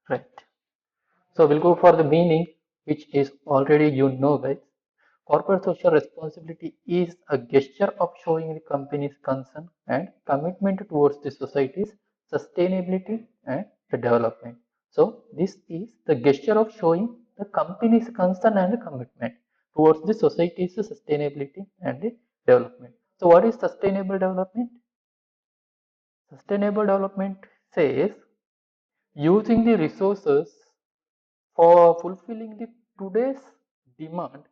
Right. So we'll go for the meaning, which is already guys. Corporate social responsibility is a gesture of showing the company's concern and commitment towards the society's sustainability and the development. So this is the gesture of showing the company's concern and commitment towards the society's sustainability and the development. So what is sustainable development? Sustainable development says using the resources for fulfilling the today's demand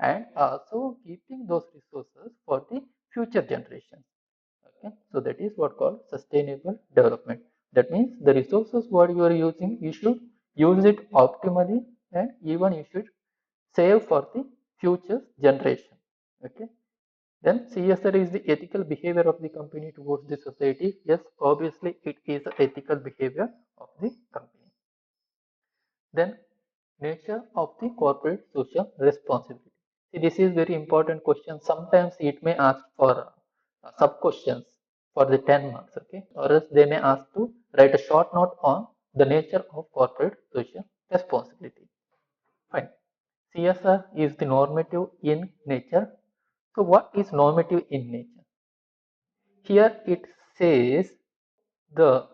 and also keeping those resources for the future generations. Okay, so that is what called sustainable development. That means the resources what you are using, you should use it optimally, and even you should save for the future generation. Okay, then CSR is the ethical behavior of the company towards the society. Yes, obviously it is the ethical behavior of the company. Then nature of the corporate social responsibility. See, this is very important question. Sometimes it may ask for sub questions for the 10 marks, okay? Or else they may ask to write a short note on the nature of corporate social responsibility. Fine. CSR is the normative in nature. So what is normative in nature? Here it says the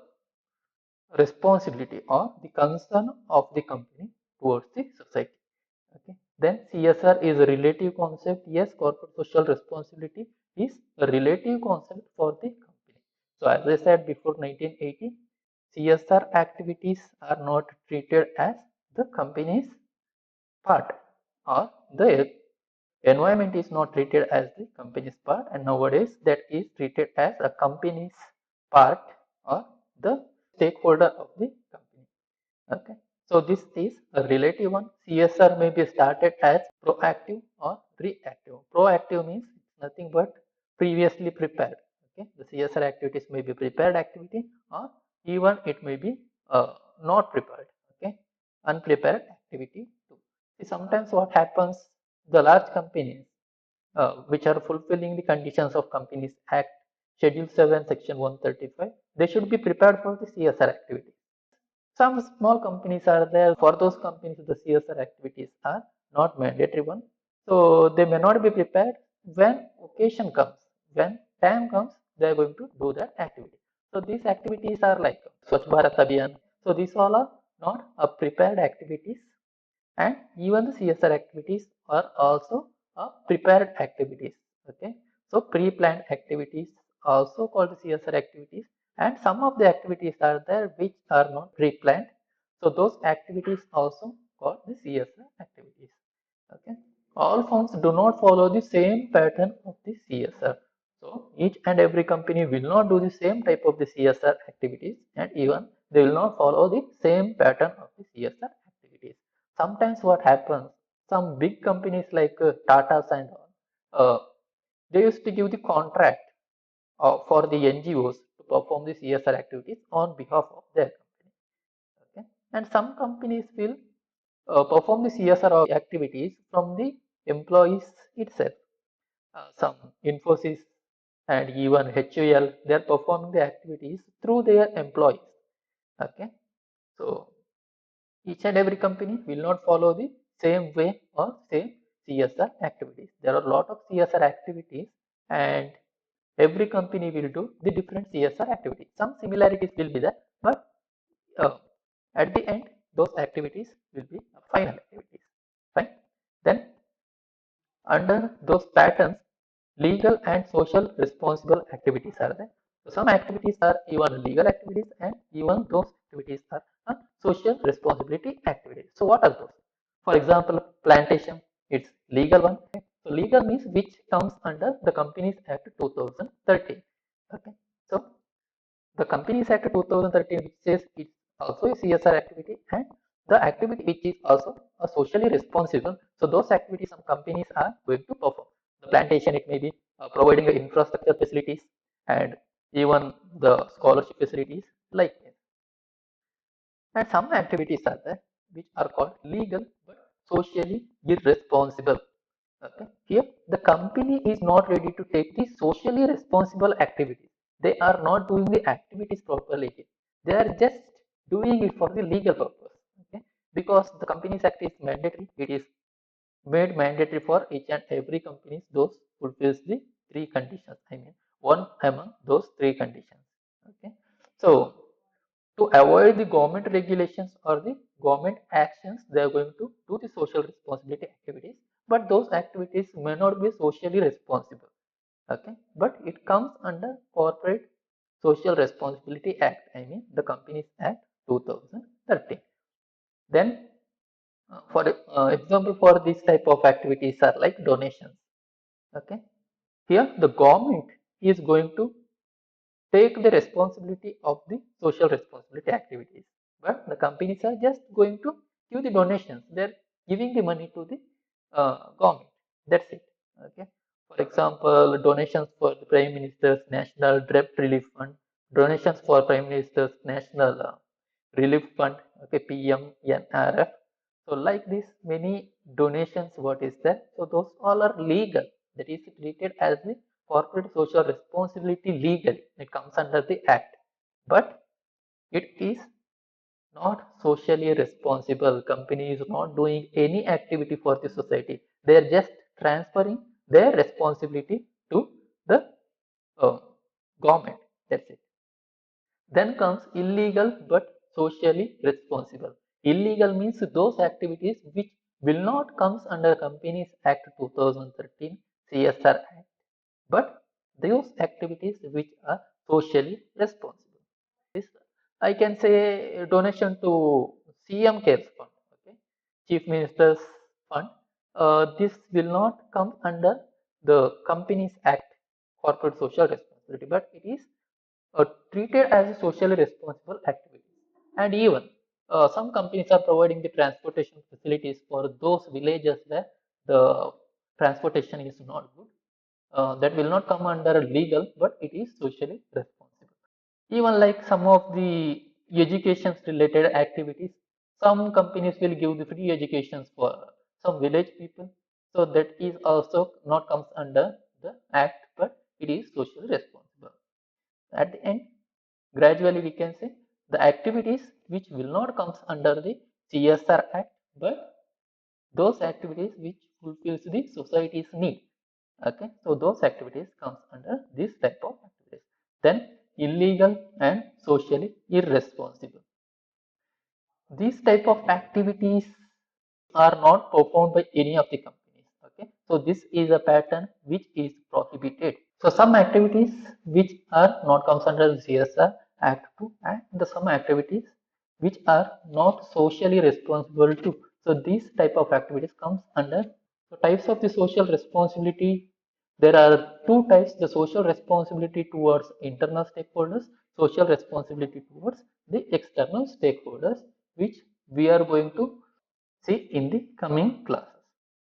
responsibility or the concern of the company towards the society. Okay. Then CSR is a relative concept. Yes, corporate social responsibility is a relative concept for the company. So as I said before 1980, CSR activities are not treated as the company's part, or the environment is not treated as the company's part, and nowadays that is treated as a company's part or the stakeholder of the company. Okay, so this is a relative one. CSR may be started as proactive or reactive. Proactive means it's nothing but previously prepared. Okay, the CSR activities may be prepared activity, or even it may be not prepared. Okay, unprepared activity too. See, sometimes what happens, the large companies which are fulfilling the conditions of Companies Act, Schedule 7, Section 135, they should be prepared for the CSR activity. Some small companies are there. For those companies, the CSR activities are not mandatory one. So they may not be prepared. When occasion comes, when time comes, they are going to do that activity. So these activities are like Swachh Bharat Abhiyan. So these all are not prepared activities, and even the CSR activities are also prepared activities. Okay, so pre-planned activities also called the CSR activities, and some of the activities are there which are not pre-planned. So those activities also called the CSR activities. Okay, all firms do not follow the same pattern of the CSR. So each and every company will not do the same type of the CSR activities, and even they will not follow the same pattern of the CSR activities. Sometimes what happens, some big companies like Tata's and all, they used to give the contract for the NGOs to perform the CSR activities on behalf of their company. Okay? And some companies will perform the CSR activities from the employees itself. Some Infosys and even HUL, they are performing the activities through their employees. Okay, so each and every company will not follow the same way or same CSR activities. There are a lot of CSR activities, and every company will do the different CSR activities. Some similarities will be there, but uh, at the end, those activities will be final activities. Fine. Then under those patterns, legal and social responsible activities are there. So some activities are even legal activities, and even those activities are social responsibility activities. So what are those? For example, plantation, it's legal one. Okay. So legal means which comes under the Companies Act 2013. Okay. So the Companies Act 2013, which says it's also a CSR activity, and the activity which is also a socially responsible. So those activities some companies are going to perform. The plantation, it may be providing the infrastructure facilities and even the scholarship facilities like this. And some activities are there which are called legal but socially irresponsible. Okay. Here, the company is not ready to take the socially responsible activities. They are not doing the activities properly. They are just doing it for the legal purpose. because the Companies Act is mandatory. It is made mandatory for each and every company those fulfills the three conditions. I mean, one among those three conditions. Okay, so to avoid the government regulations or the government actions, they are going to do the social responsibility activities, but those activities may not be socially responsible. Okay, but it comes under Corporate Social Responsibility Act. I mean, the Companies Act 2013. Then for example, for this type of activities are like donations. Okay, here the government is going to take the responsibility of the social responsibility activities, but the companies are just going to give the donations. They're giving the money to the government. That's it. Okay, for example, donations for the Prime Minister's National Debt Relief Fund, donations for Prime Minister's National Relief Fund, okay, PMNRF. So like this, many donations, what is that? So those all are legal. That is treated as the corporate social responsibility legally. It comes under the act. But it is not socially responsible. Company is not doing any activity for the society. They are just transferring their responsibility to the uh, government. That's it. Then comes illegal but socially responsible. Illegal means those activities which will not comes under Companies Act 2013 CSR Act, but those activities which are socially responsible. This I can say donation to CM Cares Fund, okay, Chief Minister's Fund. This will not come under the Companies Act corporate social responsibility, but it is treated as a socially responsible activity. And even some companies are providing the transportation facilities for those villages where the transportation is not good. That will not come under legal, but it is socially responsible. Even like some of the education related activities, some companies will give the free educations for some village people. So that is also not comes under the act, but it is socially responsible. At the end, gradually we can say the activities which will not comes under the CSR Act, but those activities which fulfills the society's need. Okay, so those activities comes under this type of activities. Then illegal and socially irresponsible. These type of activities are not performed by any of the companies. Okay, so this is a pattern which is prohibited. So some activities which are not comes under the CSR Act 2, and the some activities which are not socially responsible too. So these type of activities comes under. So types of the social responsibility. There are two types: the social responsibility towards internal stakeholders, social responsibility towards the external stakeholders, which we are going to see in the coming class.